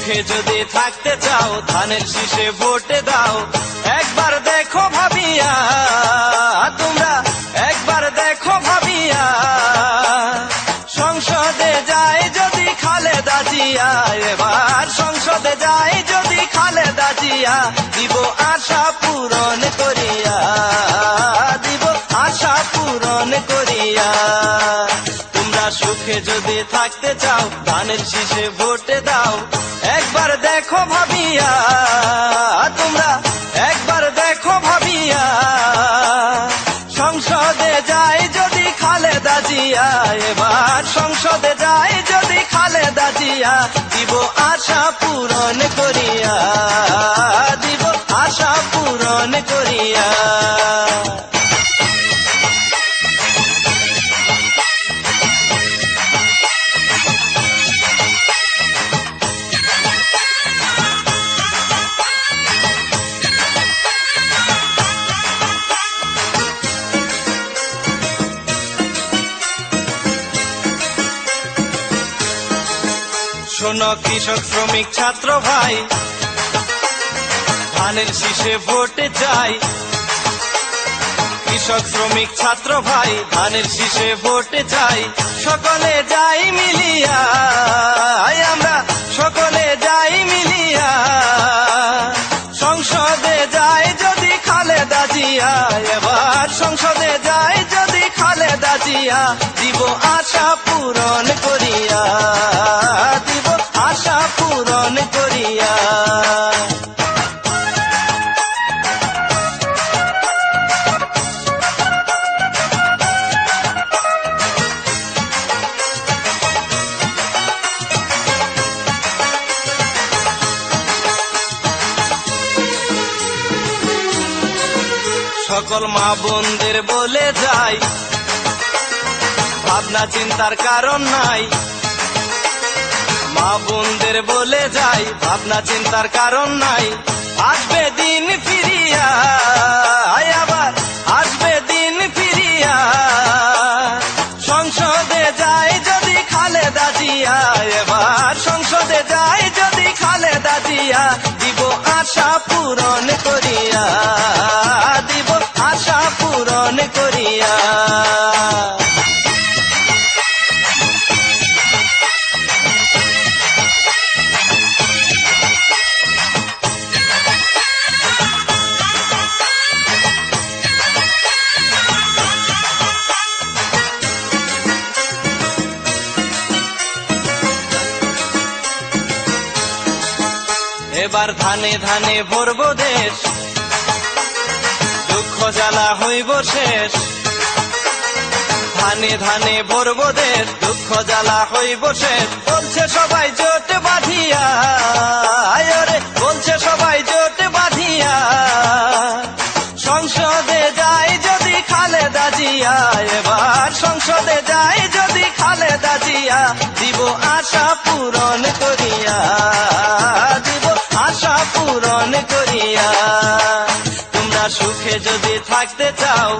সুখে যদি থাকতে চাও ধানের শীষে ভোট দাও। একবার দেখো ভাবিয়া, তোমরা একবার দেখো ভাবিয়া, সংসদে যায় যদি খালেদা জিয়া, এবার সংসদে যায় যদি খালেদা জিয়া, দিব আশা পূরণ করিয়া, দিব আশা পূরণ করিয়া। তোমরা সুখে যদি থাকতে চাও ধানের শীষে ভোট দাও। একবার দেখো ভাবিয়া, তোমরা একবার দেখো ভাবিয়া, সংসদে যায় যদি খালেদা জিয়া, এবার সংসদে যায় যদি খালেদা জিয়া, দিব আশা পূরণ করিয়া, দিব আশা পূরণ করিয়া। শোনো কৃষক শ্রমিক ছাত্র ভাই, ধানের শীষে ভোট চাই। কৃষক শ্রমিক ছাত্র ভাই ধানের শীষে ভোট চাই। সকলে যাই মিলিয়া, আমরা সকলে যাই মিলিয়া, সংসদে যায় যদি খালেদা জিয়া, এবার সংসদে যায় যদি খালেদা জিয়া, দিব আশা পূরণ করিয়া, দিব আশা পূরণ করিয়া। সকল মা বোনদের বলে যাই, ভাবনা চিন্তার কারণ নাই। মা বোনদের বলে যাই, ভাবনা চিন্তার কারণ নাই। আসবে দিন ফিরিয়া, আবার আসবে দিন ফিরিয়া, সংসদে যায় যদি খালেদা জিয়া, এবার সংসদে যায় যদি খালেদা জিয়া, দিব আশা পূরণ করিয়া, দিব আশা পূরণ করিয়া। এবার ধানে ধানে ভরব দেশ, দুঃখ জ্বালা হইব শেষ। ধানে ধানে ভরব দেশ, দুঃখ জ্বালা হইব শেষ। বলছে সবাই জোট বাঁধিয়া, রে বলছে সবাই জোট বাঁধিয়া, সংসদে যায় যদি খালেদা জিয়া, এবার সংসদে যায় যদি খালেদা জিয়া, দিব আশা পূরণ করিয়া, দিব আশা পূরণ করিয়া। তোমরা সুখে যদি থাকতে চাও